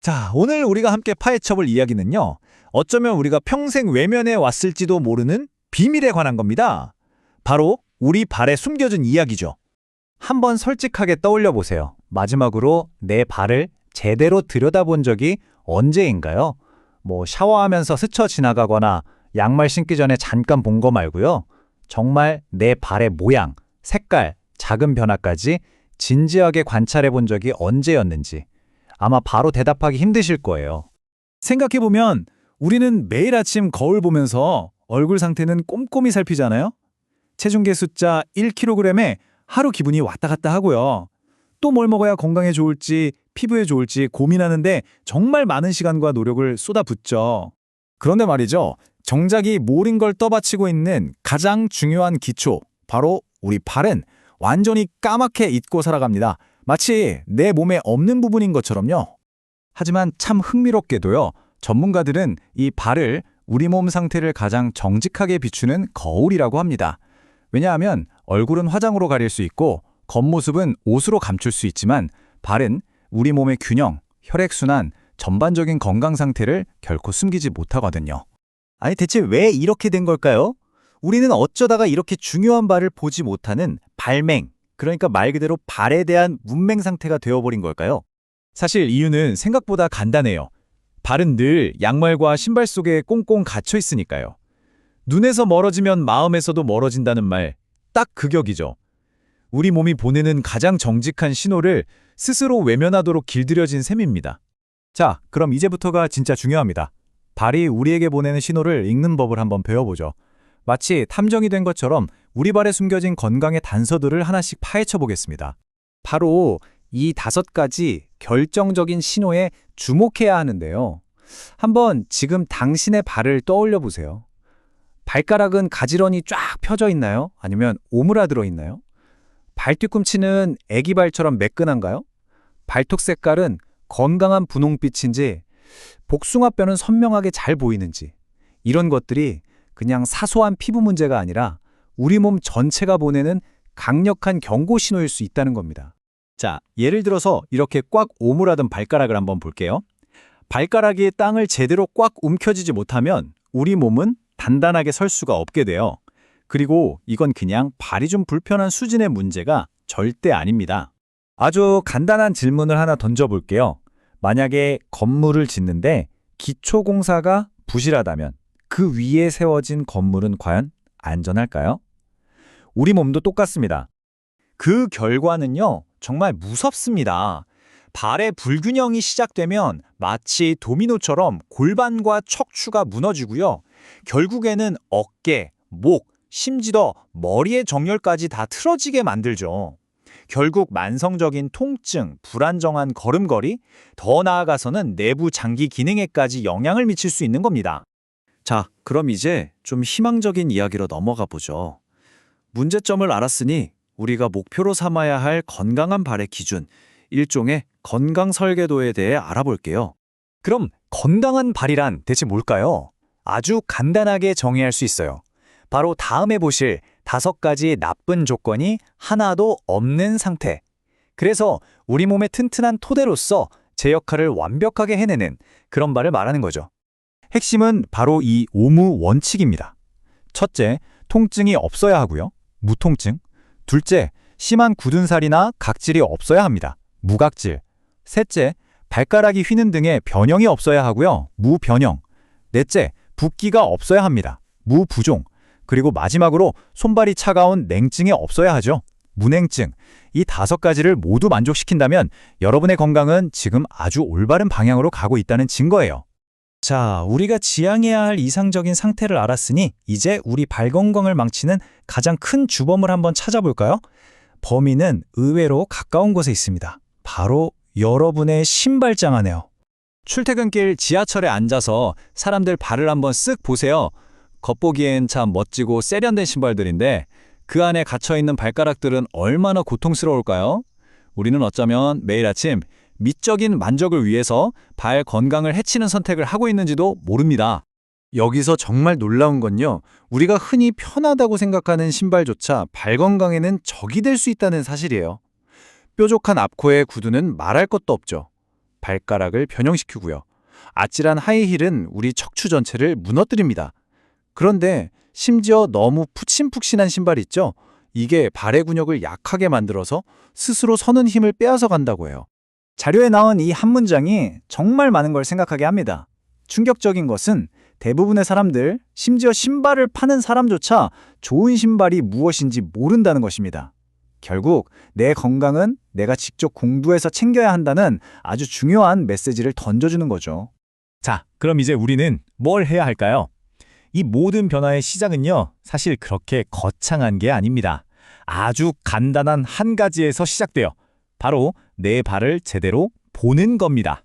자, 오늘 우리가 함께 파헤쳐볼 이야기는요. 어쩌면 우리가 평생 외면해 왔을지도 모르는 비밀에 관한 겁니다. 바로 우리 발에 숨겨진 이야기죠. 한번 솔직하게 떠올려 보세요. 마지막으로 내 발을 제대로 들여다본 적이 언제인가요? 샤워하면서 스쳐 지나가거나 양말 신기 전에 잠깐 본 거 말고요. 정말 내 발의 모양, 색깔, 작은 변화까지 진지하게 관찰해 본 적이 언제였는지 아마 바로 대답하기 힘드실 거예요. 생각해보면 우리는 매일 아침 거울 보면서 얼굴 상태는 꼼꼼히 살피잖아요. 체중계 숫자 1kg에 하루 기분이 왔다 갔다 하고요. 또 뭘 먹어야 건강에 좋을지, 피부에 좋을지 고민하는데 정말 많은 시간과 노력을 쏟아붓죠. 그런데 말이죠. 정작이 모든 걸 떠받치고 있는 가장 중요한 기초, 바로 우리 발은 완전히 까맣게 잊고 살아갑니다. 마치 내 몸에 없는 부분인 것처럼요. 하지만 참 흥미롭게도요. 전문가들은 이 발을 우리 몸 상태를 가장 정직하게 비추는 거울이라고 합니다. 왜냐하면 얼굴은 화장으로 가릴 수 있고 겉모습은 옷으로 감출 수 있지만 발은 우리 몸의 균형, 혈액순환, 전반적인 건강 상태를 결코 숨기지 못하거든요. 아니 대체 왜 이렇게 된 걸까요? 우리는 어쩌다가 이렇게 중요한 발을 보지 못하는 발맹, 그러니까 말 그대로 발에 대한 문맹 상태가 되어버린 걸까요? 사실 이유는 생각보다 간단해요. 발은 늘 양말과 신발 속에 꽁꽁 갇혀 있으니까요. 눈에서 멀어지면 마음에서도 멀어진다는 말, 딱 그 격이죠. 우리 몸이 보내는 가장 정직한 신호를 스스로 외면하도록 길들여진 셈입니다. 자, 그럼 이제부터가 진짜 중요합니다. 발이 우리에게 보내는 신호를 읽는 법을 한번 배워보죠. 마치 탐정이 된 것처럼 우리 발에 숨겨진 건강의 단서들을 하나씩 파헤쳐 보겠습니다. 바로 이 5가지 결정적인 신호에 주목해야 하는데요. 한번 지금 당신의 발을 떠올려 보세요. 발가락은 가지런히 쫙 펴져 있나요? 아니면 오므라들어 있나요? 발 뒤꿈치는 애기 발처럼 매끈한가요? 발톱 색깔은 건강한 분홍빛인지, 복숭아뼈는 선명하게 잘 보이는지, 이런 것들이 그냥 사소한 피부 문제가 아니라 우리 몸 전체가 보내는 강력한 경고 신호일 수 있다는 겁니다. 자, 예를 들어서 이렇게 꽉 오므라든 발가락을 한번 볼게요. 발가락이 땅을 제대로 꽉 움켜쥐지 못하면 우리 몸은 단단하게 설 수가 없게 돼요. 그리고 이건 그냥 발이 좀 불편한 수준의 문제가 절대 아닙니다. 아주 간단한 질문을 하나 던져볼게요. 만약에 건물을 짓는데 기초공사가 부실하다면 그 위에 세워진 건물은 과연 안전할까요? 우리 몸도 똑같습니다. 그 결과는요, 정말 무섭습니다. 발의 불균형이 시작되면 마치 도미노처럼 골반과 척추가 무너지고요. 결국에는 어깨, 목, 심지어 머리의 정렬까지 다 틀어지게 만들죠. 결국 만성적인 통증, 불안정한 걸음걸이, 더 나아가서는 내부 장기 기능에까지 영향을 미칠 수 있는 겁니다. 자, 그럼 이제 좀 희망적인 이야기로 넘어가 보죠. 문제점을 알았으니 우리가 목표로 삼아야 할 건강한 발의 기준, 일종의 건강 설계도에 대해 알아볼게요. 그럼 건강한 발이란 대체 뭘까요? 아주 간단하게 정의할 수 있어요. 바로 다음에 보실 5가지 나쁜 조건이 하나도 없는 상태. 그래서 우리 몸의 튼튼한 토대로서 제 역할을 완벽하게 해내는 그런 발을 말하는 거죠. 핵심은 바로 이 오무 원칙입니다. 첫째, 통증이 없어야 하고요. 무통증. 둘째, 심한 굳은 살이나 각질이 없어야 합니다. 무각질. 셋째, 발가락이 휘는 등의 변형이 없어야 하고요. 무변형. 넷째, 붓기가 없어야 합니다. 무부종. 그리고 마지막으로 손발이 차가운 냉증이 없어야 하죠. 무냉증. 이 5가지를 모두 만족시킨다면 여러분의 건강은 지금 아주 올바른 방향으로 가고 있다는 증거예요. 자, 우리가 지향해야 할 이상적인 상태를 알았으니 이제 우리 발 건강을 망치는 가장 큰 주범을 한번 찾아볼까요? 범인은 의외로 가까운 곳에 있습니다. 바로 여러분의 신발장 안에요. 출퇴근길 지하철에 앉아서 사람들 발을 한번 쓱 보세요. 겉보기엔 참 멋지고 세련된 신발들인데 그 안에 갇혀있는 발가락들은 얼마나 고통스러울까요? 우리는 어쩌면 매일 아침 미적인 만족을 위해서 발 건강을 해치는 선택을 하고 있는지도 모릅니다. 여기서 정말 놀라운 건요. 우리가 흔히 편하다고 생각하는 신발조차 발 건강에는 적이 될 수 있다는 사실이에요. 뾰족한 앞코의 구두는 말할 것도 없죠. 발가락을 변형시키고요. 아찔한 하이힐은 우리 척추 전체를 무너뜨립니다. 그런데 심지어 너무 푹신푹신한 신발 있죠? 이게 발의 근육을 약하게 만들어서 스스로 서는 힘을 빼앗아 간다고 해요. 자료에 나온 이 한 문장이 정말 많은 걸 생각하게 합니다. 충격적인 것은 대부분의 사람들, 심지어 신발을 파는 사람조차 좋은 신발이 무엇인지 모른다는 것입니다. 결국 내 건강은 내가 직접 공부해서 챙겨야 한다는 아주 중요한 메시지를 던져주는 거죠. 자, 그럼 이제 우리는 뭘 해야 할까요? 이 모든 변화의 시작은요, 사실 그렇게 거창한 게 아닙니다. 아주 간단한 한 가지에서 시작돼요. 바로 내 발을 제대로 보는 겁니다.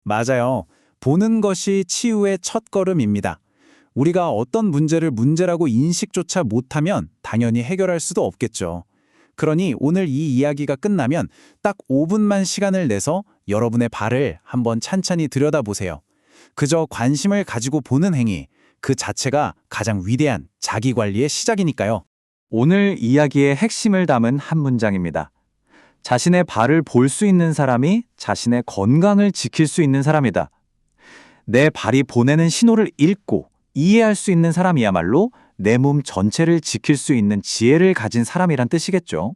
맞아요. 보는 것이 치유의 첫걸음입니다. 우리가 어떤 문제를 문제라고 인식조차 못하면 당연히 해결할 수도 없겠죠. 그러니 오늘 이 이야기가 끝나면 딱 5분만 시간을 내서 여러분의 발을 한번 찬찬히 들여다보세요. 그저 관심을 가지고 보는 행위, 그 자체가 가장 위대한 자기관리의 시작이니까요. 오늘 이야기의 핵심을 담은 한 문장입니다. 자신의 발을 볼 수 있는 사람이 자신의 건강을 지킬 수 있는 사람이다. 내 발이 보내는 신호를 읽고 이해할 수 있는 사람이야말로 내 몸 전체를 지킬 수 있는 지혜를 가진 사람이란 뜻이겠죠.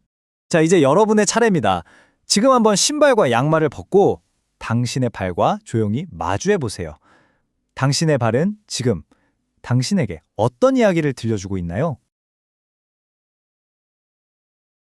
자, 이제 여러분의 차례입니다. 지금 한번 신발과 양말을 벗고 당신의 발과 조용히 마주해 보세요. 당신의 발은 지금 당신에게 어떤 이야기를 들려주고 있나요?